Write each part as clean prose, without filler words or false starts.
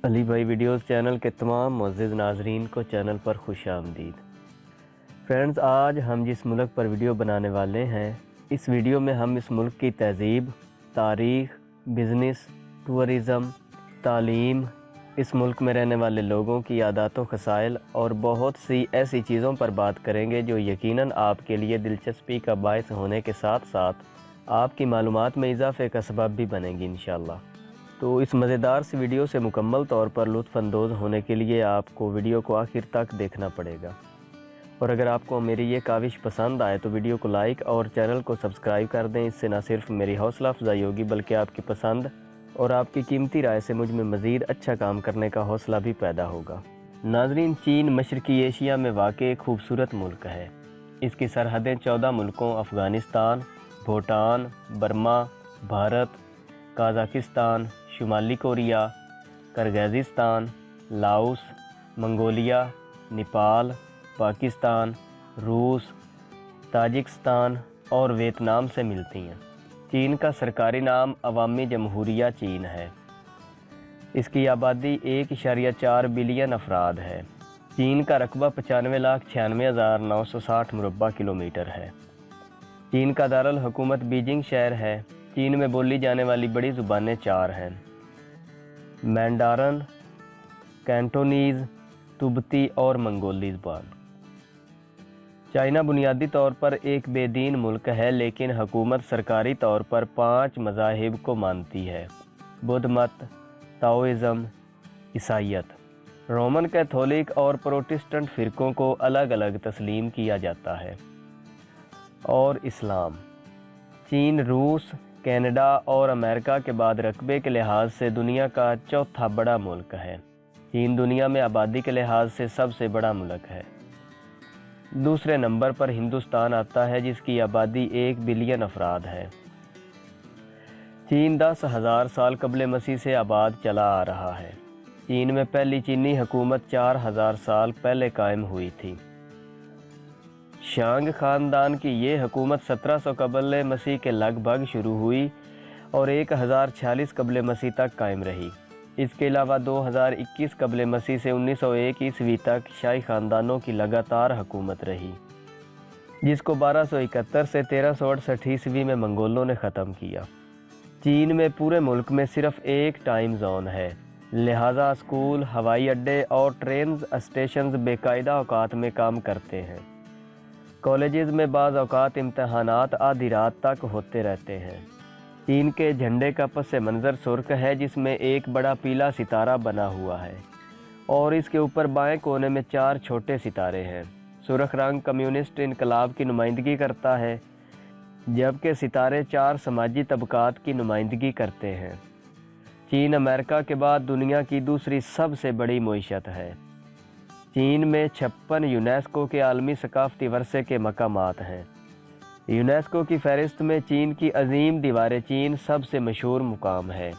علی بھائی videos channel کے تمام معزز ناظرین کو چینل پر خوش آمدید۔ فرینڈز، آج ہم جس ملک پر ویڈیو بنانے والے ہیں، اس ویڈیو میں ہم اس ملک کی تہذیب، تاریخ، بزنس، ٹورزم، تعلیم، اس ملک میں رہنے والے لوگوں کی عادات و خصائل اور بہت سی ایسی چیزوں پر بات کریں گے جو یقیناً آپ کے لیے دلچسپی کا باعث ہونے کے ساتھ ساتھ آپ کی معلومات میں اضافے کا سبب بھی بنے گی انشاءاللہ۔ تو اس مزیدار سی ویڈیو سے مکمل طور پر لطف اندوز ہونے کے لیے آپ کو ویڈیو کو آخر تک دیکھنا پڑے گا، اور اگر آپ کو میری یہ کاوش پسند آئے تو ویڈیو کو لائک اور چینل کو سبسکرائب کر دیں۔ اس سے نہ صرف میری حوصلہ افزائی ہوگی بلکہ آپ کی پسند اور آپ کی قیمتی رائے سے مجھ میں مزید اچھا کام کرنے کا حوصلہ بھی پیدا ہوگا۔ ناظرین، چین مشرقی ایشیا میں واقع ایک خوبصورت ملک ہے۔ اس کی سرحدیں 14 ملکوں افغانستان، بھوٹان، برما، بھارت، قازقستان، شمالی کوریا، کرغیزستان، لاؤس، منگولیا، نیپال، پاکستان، روس، تاجکستان اور ویتنام سے ملتی ہیں۔ چین کا سرکاری نام عوامی جمہوریہ چین ہے۔ اس کی آبادی 1.4 بلین افراد ہے۔ چین کا رقبہ 95,96,960 مربع کلومیٹر ہے۔ چین کا دارالحکومت بیجنگ شہر ہے۔ چین میں بولی جانے والی بڑی زبانیں 4 ہیں: مینڈارن، کینٹونیز، تبتی اور منگولی زبان۔ چائنا بنیادی طور پر ایک بے دین ملک ہے، لیکن حکومت سرکاری طور پر 5 مذاہب کو مانتی ہے: بدھ مت، تاؤزم، عیسائیت۔ رومن کیتھولک اور پروٹسٹنٹ فرقوں کو الگ الگ تسلیم کیا جاتا ہے، اور اسلام۔ چین روس، کینیڈا اور امریکہ کے بعد رقبے کے لحاظ سے دنیا کا چوتھا بڑا ملک ہے۔ چین دنیا میں آبادی کے لحاظ سے سب سے بڑا ملک ہے۔ دوسرے نمبر پر ہندوستان آتا ہے، جس کی آبادی 1 بلین افراد ہے۔ چین 10,000 سال قبل مسیح سے آباد چلا آ رہا ہے۔ چین میں پہلی چینی حکومت 4,000 سال پہلے قائم ہوئی تھی۔ شانگ خاندان کی یہ حکومت 1700 قبل مسیح کے لگ بھگ شروع ہوئی اور 1046 قبل مسیح تک قائم رہی۔ اس کے علاوہ 2021 قبل مسیح سے 1901 عیسوی تک شاہی خاندانوں کی لگاتار حکومت رہی، جس کو 1271 سے 1368 عیسوی میں منگولوں نے ختم کیا۔ چین میں پورے ملک میں صرف ایک ٹائم زون ہے، لہٰذا اسکول، ہوائی اڈے اور ٹرینز اسٹیشنز باقاعدہ اوقات میں کام کرتے ہیں۔ کالجز میں بعض اوقات امتحانات آدھی رات تک ہوتے رہتے ہیں۔ چین کے جھنڈے کا پس منظر سرخ ہے، جس میں ایک بڑا پیلا ستارہ بنا ہوا ہے، اور اس کے اوپر بائیں کونے میں 4 چھوٹے ستارے ہیں۔ سرخ رنگ کمیونسٹ انقلاب کی نمائندگی کرتا ہے، جبکہ ستارے 4 سماجی طبقات کی نمائندگی کرتے ہیں۔ چین امریکہ کے بعد دنیا کی دوسری سب سے بڑی معیشت ہے۔ چین میں 56 یونیسکو کے عالمی ثقافتی ورثے کے مقامات ہیں۔ یونیسکو کی فہرست میں چین کی عظیم دیوار چین سب سے مشہور مقام ہے۔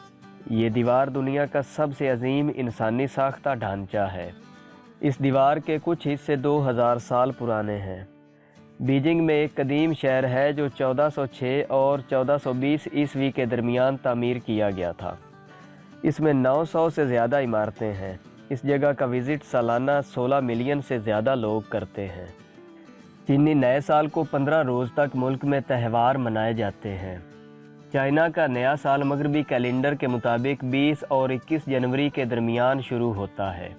یہ دیوار دنیا کا سب سے عظیم انسانی ساختہ ڈھانچہ ہے۔ اس دیوار کے کچھ حصے 2000 سال پرانے ہیں۔ بیجنگ میں ایک قدیم شہر ہے جو 1406 اور 1420 عیسوی کے درمیان تعمیر کیا گیا تھا۔ اس میں 900 سے زیادہ عمارتیں ہیں۔ اس جگہ کا وزٹ سالانہ 16 ملین سے زیادہ لوگ کرتے ہیں۔ چینی نئے سال کو 15 روز تک ملک میں تہوار منائے جاتے ہیں۔ چائنا کا نیا سال مغربی کیلنڈر کے مطابق 20 اور 21 جنوری کے درمیان شروع ہوتا ہے۔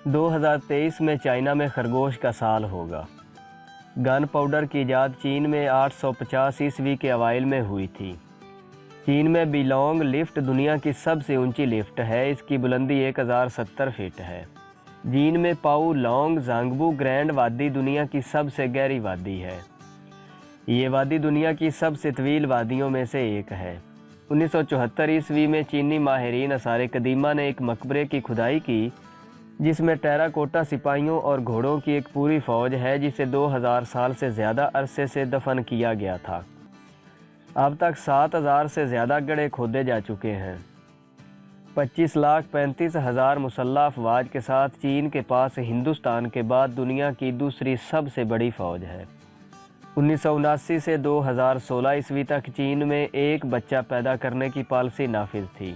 2023 میں چائنا میں خرگوش کا سال ہوگا۔ گن پاؤڈر کی ایجاد چین میں 850 عیسوی کے اوائل میں ہوئی تھی۔ چین میں بیلونگ لفٹ دنیا کی سب سے اونچی لفٹ ہے۔ اس کی بلندی 1070 فٹ ہے۔ چین میں پاؤ لانگ زانگبو گرینڈ وادی دنیا کی سب سے گہری وادی ہے۔ یہ وادی دنیا کی سب سے طویل وادیوں میں سے ایک ہے۔ 1974 عیسوی میں چینی ماہرین آثار قدیمہ نے ایک مقبرے کی کھدائی کی، جس میں ٹیراکوٹا سپاہیوں اور گھوڑوں کی ایک پوری فوج ہے، جسے 2000 سال سے زیادہ عرصے سے دفن کیا گیا تھا۔ اب تک 7000 سے زیادہ گڑھے کھودے جا چکے ہیں۔ 25,35,000 مسلح افواج کے ساتھ چین کے پاس ہندوستان کے بعد دنیا کی دوسری سب سے بڑی فوج ہے۔ 1979 سے 2016 عیسوی تک چین میں ایک بچہ پیدا کرنے کی پالیسی نافذ تھی۔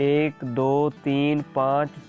1, 2, 3, 5,